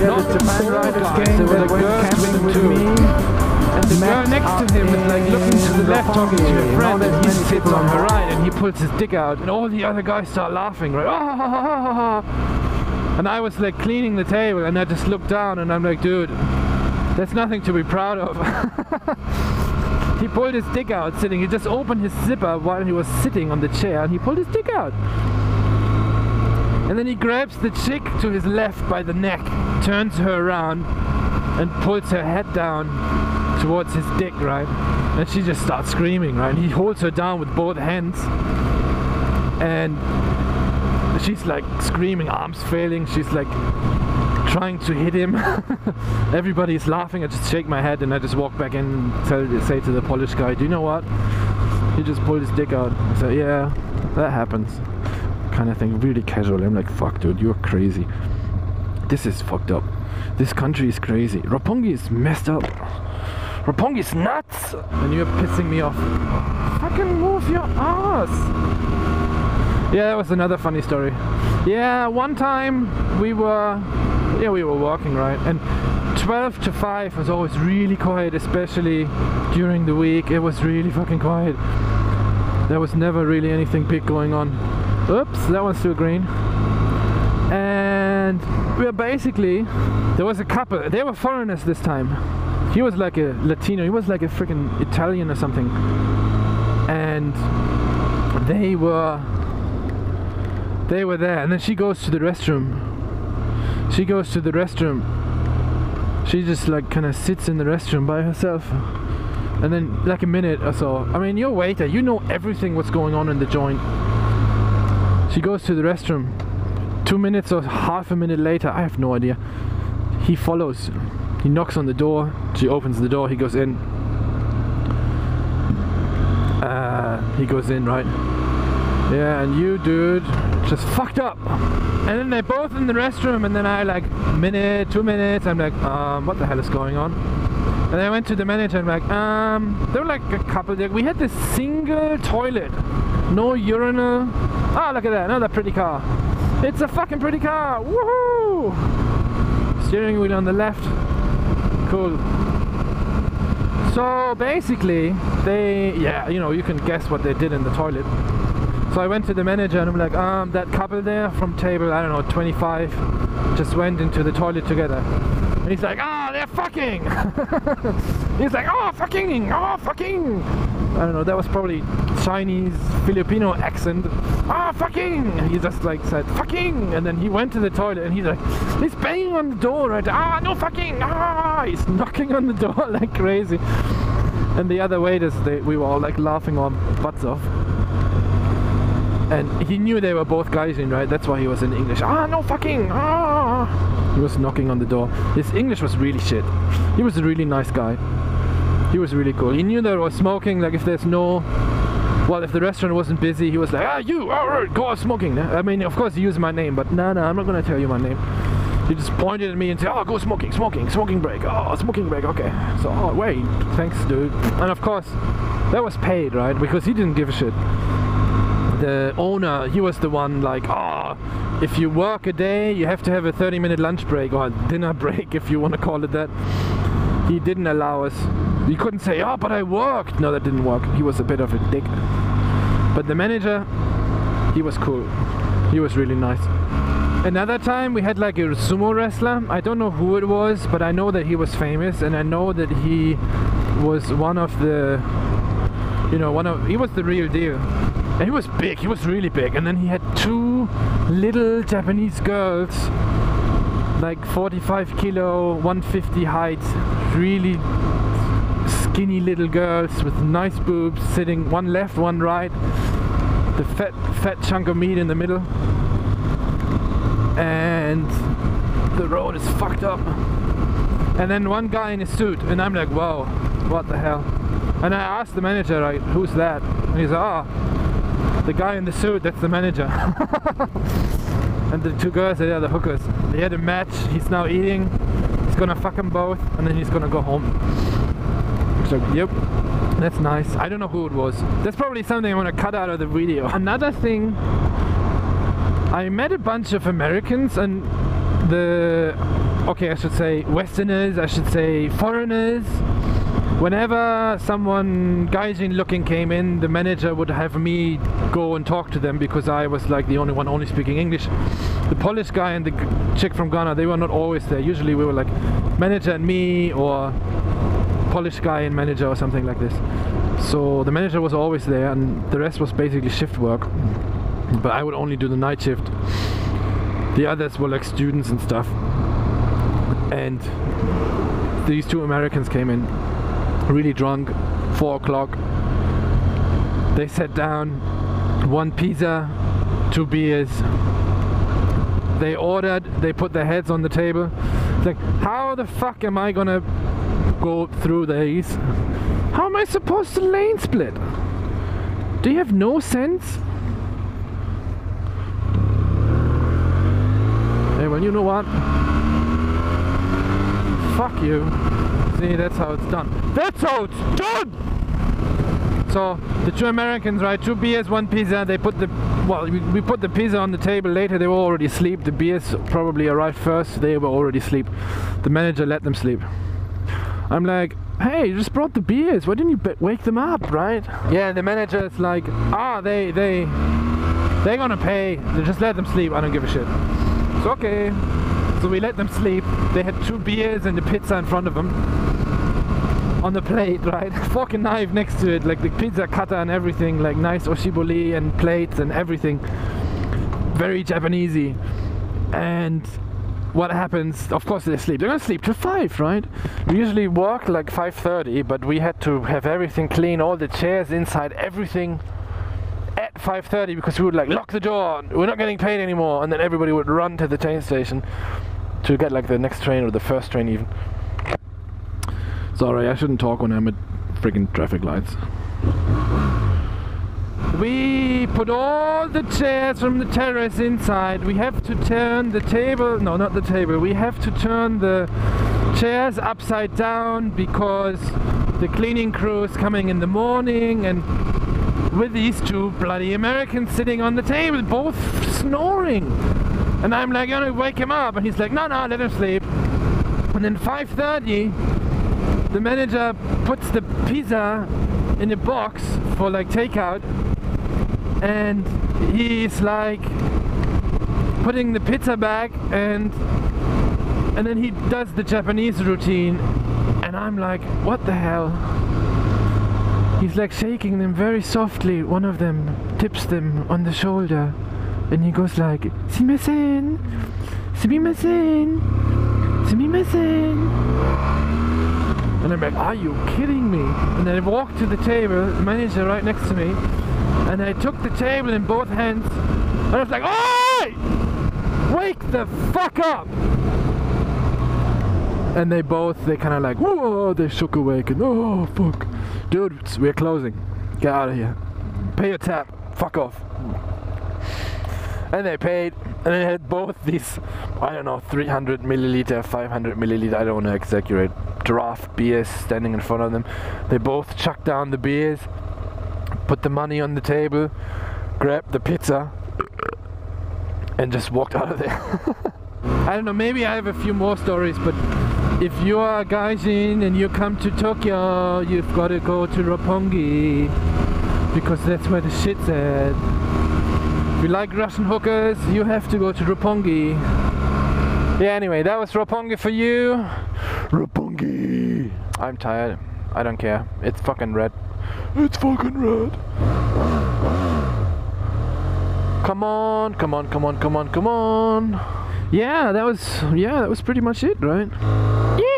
yeah, the Japan Riders game that went camping with me. And the girl next to him is like looking to the left, talking to a friend, and he sits on her right, and he pulls his dick out, and all the other guys start laughing, right? And I was like cleaning the table, and I just looked down, and I'm like, dude, that's nothing to be proud of. He pulled his dick out sitting. He just opened his zipper while he was sitting on the chair, and he pulled his dick out. And then he grabs the chick to his left by the neck, turns her around, and pulls her head down towards his dick, right? And she just starts screaming, right? And he holds her down with both hands, and she's like screaming, arms failing. She's like trying to hit him. Everybody's laughing. I just shake my head and I just walk back in and say to the Polish guy, do you know what? He just pulled his dick out. I said, yeah, that happens. Kind of thing, really casual. I'm like, fuck dude, you're crazy. This is fucked up. This country is crazy. Roppongi is messed up. Roppongi is nuts! And you're pissing me off. Fucking move your ass! Yeah, that was another funny story. Yeah, one time we were walking, right? And 12 to 5 was always really quiet, especially during the week. It was really fucking quiet. There was never really anything big going on. Oops, that one's still green. And we were basically, there was a couple, they were foreigners this time. He was like a Latino, he was like a freaking Italian or something. And they were there, and then she goes to the restroom. She just like kind of sits in the restroom by herself. And then like a minute or so, I mean, you're a waiter, you know everything what's going on in the joint. She goes to the restroom. 2 minutes or half a minute later, I have no idea, he follows. He knocks on the door, she opens the door, he goes in. Right? Yeah, and you dude, just fucked up. And then they're both in the restroom, and then I like, minute, 2 minutes, I'm like, what the hell is going on? And I went to the manager and I'm like, there were like a couple there. We had this single toilet, no urinal. Ah, look at that, another pretty car. It's a fucking pretty car, woohoo! Steering wheel on the left, cool. So basically, you can guess what they did in the toilet. So I went to the manager and I'm like, that couple there from table, I don't know, 25, just went into the toilet together. And he's like, they're fucking! He's like, fucking! I don't know, that was probably Chinese, Filipino accent. Fucking! He just like said, fucking! And then he went to the toilet and he's banging on the door, right? No fucking! He's knocking on the door like crazy. And the other waiters, we were all like laughing our butts off. And he knew they were both guys in, right? That's why he was in English. No fucking! He was knocking on the door. His English was really shit. He was a really nice guy. He was really cool. He knew there was smoking, like if the restaurant wasn't busy, he was like, you, go out smoking. I mean, of course he used my name, but no, I'm not gonna tell you my name. He just pointed at me and said, go smoking break, smoking break, okay. So, wait, thanks dude. And of course, that was paid, right? Because he didn't give a shit. The owner, he was the one like, if you work a day, you have to have a 30-minute lunch break or a dinner break, if you want to call it that. He didn't allow us. You couldn't say, but I worked. No, that didn't work. He was a bit of a dick. But the manager, he was cool. He was really nice. Another time we had like a sumo wrestler. I don't know who it was, but I know that he was famous, and I know that he was one of the, he was the real deal. And he was big, he was really big. And then he had 2 little Japanese girls, like 45 kilo, 150 height, really skinny little girls with nice boobs, sitting one left, one right, the fat chunk of meat in the middle. And the road is fucked up. And then one guy in a suit, and I'm like, whoa, what the hell? And I asked the manager, like, who's that? And he's like, the guy in the suit, that's the manager. And the 2 girls, they are the hookers. They had a match, he's now eating, he's gonna fuck them both, and then he's gonna go home. So, yep, that's nice. I don't know who it was. That's probably something I want to cut out of the video. Another thing, I met a bunch of Americans, and okay, I should say Westerners, I should say foreigners. Whenever someone Gaijin looking came in, the manager would have me go and talk to them because I was like the only one only speaking English. The Polish guy and the chick from Ghana, they were not always there. Usually we were like manager and me, or Polish guy and manager or something like this. So the manager was always there and the rest was basically shift work. But I would only do the night shift. The others were like students and stuff. And these two Americans came in, really drunk, 4 o'clock. They sat down, 1 pizza, 2 beers. They ordered, they put their heads on the table. It's like, how the fuck am I gonna go through these? How am I supposed to lane split? Do you have no sense? Hey, well, you know what? Fuck you. See, that's how it's done. That's how it's done! So, the two Americans, right, 2 beers, 1 pizza, they put the... Well, we put the pizza on the table later, they were already asleep. The beers probably arrived first, they were already asleep. The manager let them sleep. I'm like, hey, you just brought the beers, why didn't you wake them up, right? Yeah, the manager's like, they're gonna pay, they just let them sleep, I don't give a shit. So okay, so we let them sleep. They had 2 beers and the pizza in front of them on the plate, right? Fork and knife next to it, like the pizza cutter and everything, like nice oshibori and plates and everything. Very Japanesey. And what happens? Of course they sleep. They're gonna sleep till 5, right? We usually work like 5:30, but we had to have everything clean, all the chairs inside, everything at 5:30 because we would like lock the door. We're not getting paid anymore, and then everybody would run to the train station to get like the next train or the first train even. Sorry, I shouldn't talk when I'm at freaking traffic lights. We put all the chairs from the terrace inside. We have to turn the table, no, not the table. We have to turn the chairs upside down because the cleaning crew is coming in the morning, and with these 2 bloody Americans sitting on the table, both snoring. And I'm like, I'm gonna wake him up, and he's like, no, let him sleep. And then 5:30, the manager puts the pizza in a box for like takeout, and he's like putting the pizza back, and then he does the Japanese routine, and I'm like, what the hell? He's like shaking them very softly. One of them tips them on the shoulder, and he goes like, "Sumimasen, sumimasen, sumimasen." And I'm like, are you kidding me? And then I walked to the table, the manager right next to me, and I took the table in both hands, and I was like, "Oi! Wake the fuck up!" And they kind of like, whoa, they shook awake, and oh, fuck. Dude, we're closing. Get out of here. Pay your tab. Fuck off. And they paid, and they had both these, I don't know, 300 milliliter, 500 milliliter, I don't want to exaggerate, draft beers standing in front of them. They both chucked down the beers, put the money on the table, grabbed the pizza, and just walked out of there. I don't know, maybe I have a few more stories, but if you are a Gaijin and you come to Tokyo, you've got to go to Roppongi, because that's where the shit's at. If you like Russian hookers, you have to go to Roppongi. Yeah, anyway, that was Roppongi for you. Roppongi! I'm tired. I don't care. It's fucking red. It's fucking red. Come on, come on, come on, come on, come on. Yeah, that was pretty much it, right? Yeah.